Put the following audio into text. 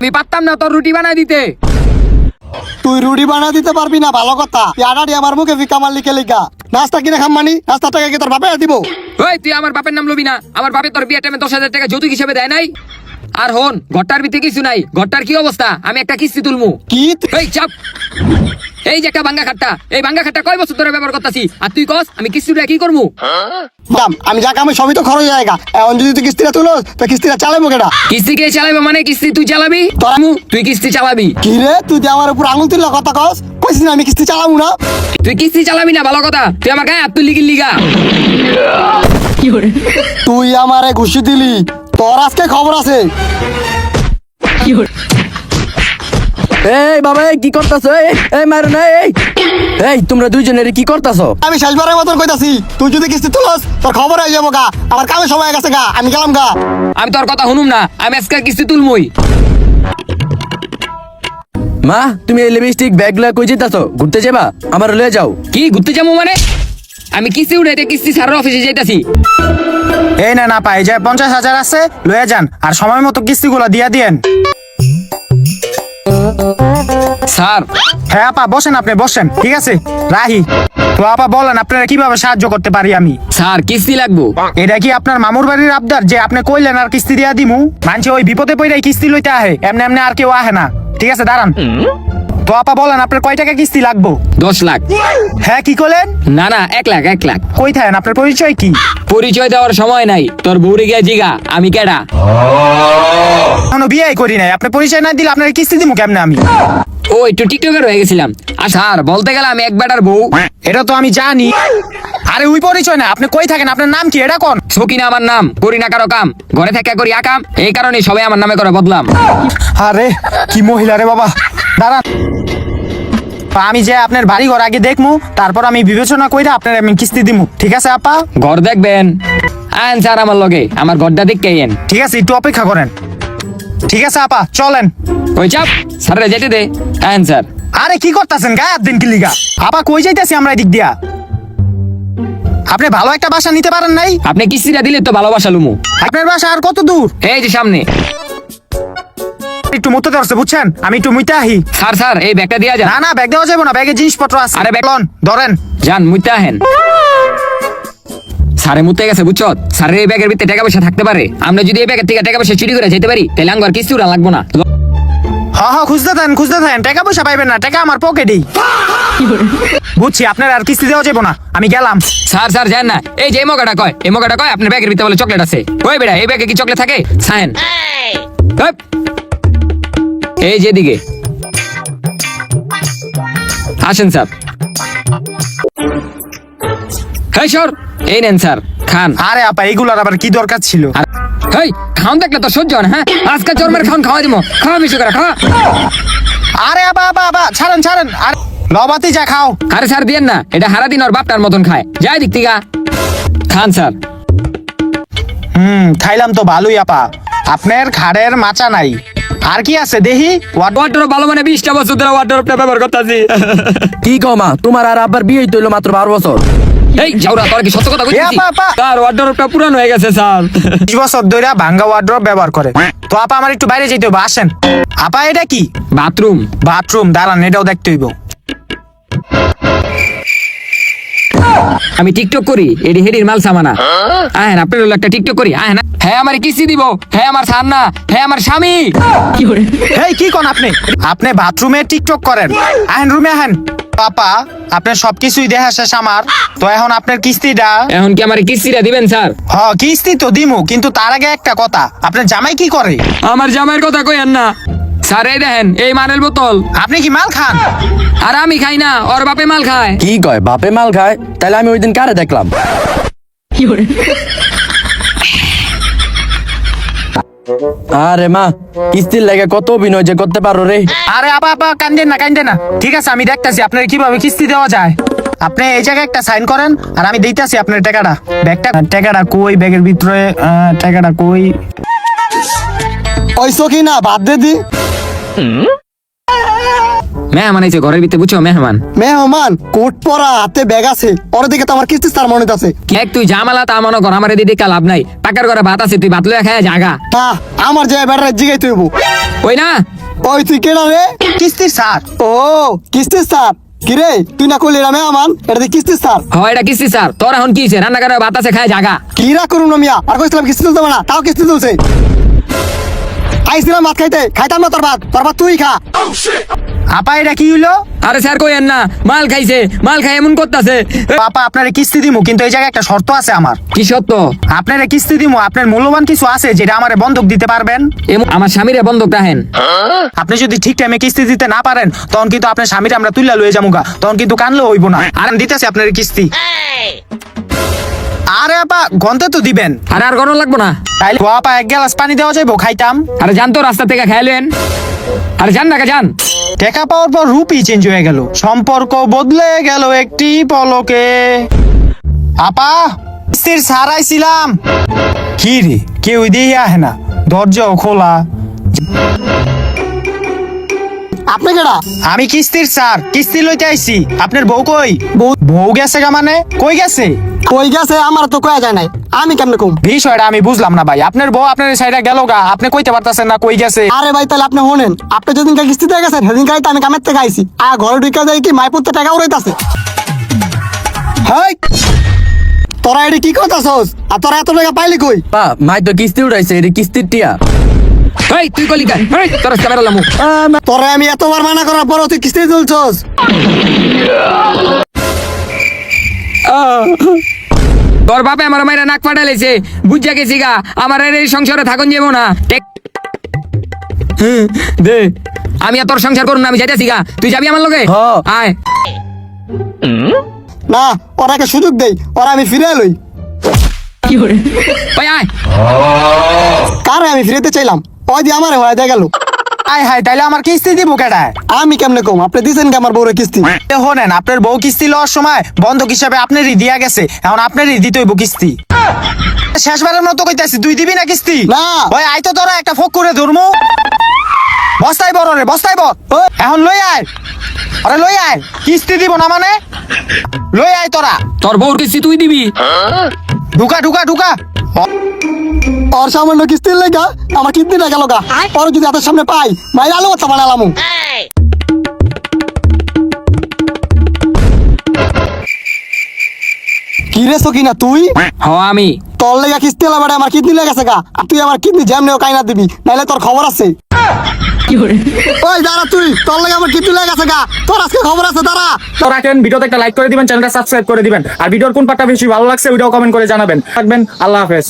আমি পারতাম না তোর রুটি বানাই দিতে। তুই রুটি বানা দিতে পারবি না ভালো কথা, আডাডি আমার মুখে ফিকা মারলি কে লিখা? নাস্তা কিনে খাম মানি, নাস্তা টাকা কি তোর বাপে দিব? ওই তুই আমার বাপের নাম লবি না। আমার বাপে তোর বিয়ের টাইমে 10,000 টাকা যৌতুক হিসেবে দেয় নাই। আর হন, ঘরটার ভিতরে কিছু নাই, ঘরটার কি অবস্থা, আমি একটা কিস্তি তুলমু। কি এই চাপ। এই যে একটা ভাঙ্গা খাটটা, এই ভাঙ্গা খাটটা কয় বছর ধরে ব্যবহার করতেছি, আর তুই কস আমি কিস্তিটা কি করবো? দাম আমি যা কামে সবই তো খরচ জায়গা, এখন যদি তুই কিস্তিটা তুলো তো কিস্তিটা চালাবো কেটা? কিস্তি কে চালাবে মানে কিস্তি তুই চালাবি? তুই কিস্তি চালাবি? কি রে তুই যে আমার উপর আঙুল তুললা কথা কস, কইছিস না আমি কিস্তি চালাবো না? তুই কিস্তি চালাবি না ভালো কথা, তুই আমার গায়ে হাত তুললি লিগা। তুই আমারে ঘুষি দিলি, তোর আজকে খবর আছে। এই বাবা কি করতেছো? এই মারো না। এই তোমরা দুইজনের কি করতেছো? আমি শেষবারের মতন কইতাছি, তুই যদি কিস্তি তুলস তোর খবর হয়ে যাবো গা, আমার কামে সময় গেছে গা, আমি গেলাম গা। আমি তোর কথা শুনুম না, আমি আজকে কিস্তি তুলমই। মা তুমি এই লিপস্টিক ব্যাগগুলা কই যেতেছো? ঘুরতে যাবা? আমার লয়ে যাও। কি ঘুরতে যাবো মানে? আমি কিস্তি উঠাইতে কিস্তি স্যারের অফিসে যাইতাছি। এই না পাই যে 50,000 আছে লয়ে যান, আর সময় মতো কিস্তিগুলো দিয়া দিয়েন। স্যার। হ্যাঁ আপা বসেন, আপনি বসেন, ঠিক আছে রাহি। তো আপা বলেন আপনারা কিভাবে সাহায্য করতে পারি আমি? স্যার কিস্তি লাগবো। এটা কি আপনার মামুর বাড়ির আবদার যে আপনি কইলেন আর কিস্তি দিয়া দিমু? মানছে ওই বিপদে পড়াই কিস্তি লইতে আহে, এমনি এমনি আর কেউ আহে না। ঠিক আছে দাঁড়ান। তো আপা বলেন আপনার কয় টাকা কিস্তি লাগবো? 10 লাখ। হ্যাঁ কি করলেন? না 1 লাখ 1 লাখ। কই থাকেন, আপনার পরিচয় কি? পরিচয় দেওয়ার সময় নাই, তোর বউরে গিয়ে জিগা আমি কেডা। এখনো বিয়ে করি নাই, আপনার পরিচয় না দিলে আপনার কিস্তি দিমু কেমনে আমি? ও একটু টিকটকার হয়ে গেছিলাম। আর স্যার বলতে গেলে আমি এক বেটার বউ। এটা তো আমি জানি। আরে ওই পরিচয় না, আপনি কই থাকেন, আপনার নাম কি এটা কোন? সকিনা আমার নাম, করি না কারো কাম, ঘরে থেকে করি আকাম, এই কারণে সবাই আমার নামে করে বদলাম। আরে কি মহিলা রে বাবা, দাঁড়ান। আমি যে আপনার বাড়ি ঘর আগে দেখমু, তারপর আমি বিবেচনা কইরা আপনার আমি কিস্তি দিমু, ঠিক আছে আপা? ঘর দেখবেন? আইন স্যার আমার লগে, আমার ঘরটা দেখতে আইন। ঠিক আছে একটু অপেক্ষা করেন। ঠিক আছে আপা চলেন। ওই চাপ, স্যারের যেতে দে। আইন স্যার। আরে কি করতেছেন গায়ে হাত দিন কি লিগা? আপা কই যাইতেছি আমরা এদিক দিয়া? আপনি ভালো একটা বাসা নিতে পারেন নাই? আপনি কিস্তিটা দিলে তো ভালোবাসা লুমু। আপনার বাসা আর কত দূর? এই যে সামনে। একটু মতো ধরছে বুঝছেন, আমি একটু মুইতে আহি। স্যার এই ব্যাগটা দিয়া যান। না ব্যাগ দেওয়া যাবে না, ব্যাগে জিনিসপত্র আছে। আরে ব্যাগ লন ধরেন। যান মুইতে আহেন। স্যারে মুতে গেছে বুঝছো, স্যারের এই ব্যাগের ভিতরে টাকা পয়সা থাকতে পারে। আমরা যদি এই ব্যাগের থেকে টাকা পয়সা চুরি করে যেতে পারি, তাহলে আমার কিস্তি উড়া লাগবো না। হ্যাঁ খুঁজতে থাকেন, টাকা পয়সা পাইবেন না, টাকা আমার পকেটেই। বুঝছি, আপনার আর কিস্তি দেওয়া যাবো না, আমি গেলাম। স্যার যান না। এই যে এই মগাটা কয় আপনার ব্যাগের ভিতরে বলে চকলেট আছে। ওই বেড়া এই ব্যাগে কি চকলেট থাকে? সাইন। এই যে দিকে আসেন স্যার। হ্যাঁ সর, এই নেন স্যার খান। আরে আপা এইগুলোর আবার কি দরকার ছিল? হেই খাওন দেখলে তো সহ্য হয় না। হ্যাঁ আজকে চরমের খাওন খাওয়া দিব, খাওয়া বেশি করে খাওয়া। আরে আবা ছাড়েন আর লবাতি যা খাও। আরে স্যার দিয়েন না, এটা হারা দিন ওর বাপটার মতন খায়। যাই দিক থেকে খান স্যার। খাইলাম তো ভালোই আপা, আপনার খাড়ের মাচা নাই। আর কি আছে দেখি? ওয়াটার ভালো মানে 20টা বছর ধরে ওয়াটারটা ব্যবহার করতেছি। কি কও মা, তোমার আর আব্বার বিয়ে হইতে হইলো মাত্র 12 বছর। এই যাওরা তোর কি সত্য কথা কইছিস? আপা। স্যার ওয়াটারটা পুরানো হয়ে গেছে স্যার। 20 বছর ধরে ভাঙ্গা ওয়ার্ড্রপ ব্যবহার করে। তো আপা আমার একটু বাইরে যেতে হবে, আসেন। আপা এটা কি? বাথরুম। দাঁড়ান এটাও দেখতে হইব। আমি টিকটক করি, এডি হেডির মাল সামানা। আহেন আপনার হলো একটা টিকটক করি। আহেন। হ্যাঁ আমার কিস্তি দিব, হ্যাঁ আমার স্যার না, হ্যাঁ আমার স্বামী। হেই কি কোন আপনি বাথরুমে টিকটক করেন? আহেন রুমে আহেন। পাপা আপনার সবকিছুই দেখা শেষ আমার, তো এখন আপনার কিস্তিটা। এখন কি আমার কিস্তিটা দিবেন স্যার? কিস্তি তো দিমু, কিন্তু তার আগে একটা কথা, আপনার জামাই কি করে? আমার জামাইয়ের কথা কইেন না স্যার। এই দেখেন এই মানের বোতল। আপনি কি মাল খান? আর আমি খাই না, ওর বাপে মাল খায়। কি কয় বাপে মাল খায়? তাহলে আমি ওই দিন কারে দেখলাম? আরে মা, কিস্তির লাগে কত অভিনয় যে করতে পারো রে। আরে আপা কান্দেন না। ঠিক আছে আমি দেখতাছি আপনার কিভাবে কিস্তি দেওয়া যায়। আপনি এই জায়গায় একটা সাইন করেন, আর আমি দিতেছি আপনার টাকাটা। টাকাটা কই? ব্যাগের ভিতরে টাকাটা কই? ওই সকিনা বাদ দে দি। মেহমান আইছে ঘরের ভিতরে বুঝছো, মেহমান কোট পরা, হাতে ব্যাগ আছে, ওর দিকে তো আমার কিস্তি তার মনে আছে। এক তুই জামালা তা মনে কর, আমার এদিকে লাভ নাই। টাকার ঘরে ভাত আছে, তুই ভাত লইয়া খায় জাগা। আমার যে বেড়ার জিগাইতে হইব। ওই না ওই তুই কেডা রে? কিস্তির স্যার। ও কিস্তির স্যার। কিরে তুই না কইলি রামে আমান এটা দিয়ে কিস্তির স্যার। হয় এটা কিস্তি স্যার, তোর এখন কি হইছে? রান্না করে ভাত আছে, খায় জাগা। কিরা করুন না মিয়া, আর কইছিলাম কিস্তি তুলতে না, তাও কিস্তি তুলছে। আইছিলাম ভাত খাইতে, খাইতাম না তোর ভাত তুই খা। আপা এটা কি হইলো? আরে স্যার কইেন না, মাল খাইছে, মাল খাই এমন করতেছে। আপা আপনারে কিস্তি দিমু, কিন্তু এই জায়গায় একটা শর্ত আছে আমার। কি সত্য? আপনারে কিস্তি দিমু, আপনার মূল্যবান কিছু আছে যেটা আমারে বন্ধক দিতে পারবেন। আমার স্বামীরে বন্ধক রাখেন। আপনি যদি ঠিক টাইমে কিস্তি দিতে না পারেন, তখন কিন্তু আপনার স্বামীর আমরা তুইলা লয়ে যামুগা, তখন কিন্তু কানলে হইব না। আর আমি দিতেছি আপনার কিস্তি। আরে আপা গন্তে তো দিবেন। আরে আর গরম লাগবো না। তাইলে ও আপা এক গ্লাস পানি দেওয়া যাইবো, খাইতাম। আরে জান তো, রাস্তা থেকে খাইলেন। আরে জান না যান। টাকা পাওয়ার পর রূপই চেঞ্জ হয়ে গেল, সম্পর্ক বদলে গেল একটি পলকে। আপা কিস্তির সারাইছিলাম। কি রে, কেউ দিয়ে আহে না, দরজাও খোলা। আপনি কেডা? আমি কিস্তির স্যার, কিস্তি লইতে আইছি। আপনার বউ কই? বউ গেছে গা? মানে কই গেছে? কই গেছে আমার তো কয়া যায় নাই, আমি কেমনে কম? বিষয়টা আমি বুঝলাম না ভাই। আপনার বউ আপনার সাইডে গেল গা, আপনি কইতে পারতাছেন না কই গেছে? আরে ভাই তাহলে আপনি শোনেন, আপনি যেদিন কিস্তি দিয়ে গেছেন সেদিন কাইতে আমি কামের থেকে আইছি, আর ঘরে ঢুকে যাই কি মাইপুরতে টাকা উড়াইতাছে। হেই তোরা এটি কি করতাছস? আর তোরা এত টাকা পাইলি কই? পা মাই তো কিস্তি উঠাইছে, এটা কিস্তির টিয়া। এই তুই কলি কাই? এই তোর ক্যামেরা লামু। তোরা আমি এতবার মানা করার পরও তুই কিস্তি তুলছস। তোর বাপে আমার মাইরা নাক ফাটাইছে, বুঝা গেছি গা। আমার আর এই সংসারে থাকুন যাবো না। দে, আমি আর তোর সংসার করুন না, আমি যাইতেছি গা। তুই যাবি আমার লগে? হ। আয়। না ওরাকে সুযোগ দেই, ওরা আমি ফিরে লই। ওই আয়। কারে আমি ফিরেতে চাইলাম, ওই দিয়ে আমারে হয়ে দিয়ে গেল। আয় হায়, তাইলে আমার কিস্তি দিব কেডা? আমি কেমনে কম? আপনি দিছেন কি আমার বউরে কিস্তি? শোনেন, আপনার বউ কিস্তি লওয়ার সময় বন্ধক হিসাবে আপনারই দিয়া গেছে, এখন আপনারই দিতে হইব কিস্তি। শেষবারের মতো কইতাছি, তুই দিবি না কিস্তি? না। ওই আই তো তোরা একটা ফোক করে ধরমু। বস্তায় বড় রে, বস্তায় বড়। ওই। এখন লই আয়, আরে লই আয়। কিস্তি দিব না মানে? লই আয় তোরা। তোর বউর কিস্তি তুই দিবি? ঢুকা ঢুকা ঢুকা। ওর সামান্য কিস্তির লেগা আমার কিডনিটা গেল গা। পরে যদি হাতের সামনে পাই মাইর আলো কথা বানালাম। কি রে সকিনা তুই? হ আমি। তোর লেগা কিস্তি লাগাড়ে আমার কিডনি লেগেছে গা, আর তুই আমার কিডনি জ্যাম নেও কাইনা দিবি, নাইলে তোর খবর আছে। ওই দাঁড়া তুই, তোর লেগে আমার কিডনি লেগেছে গা, তোর আজকে খবর আছে দাঁড়া। তো রাখেন, ভিডিওতে একটা লাইক করে দিবেন, চ্যানেলটা সাবস্ক্রাইব করে দিবেন, আর ভিডিওর কোন পার্টটা বেশি ভালো লাগছে ওইটাও কমেন্ট করে জানাবেন। থাকবেন, আল্লাহ হাফেজ।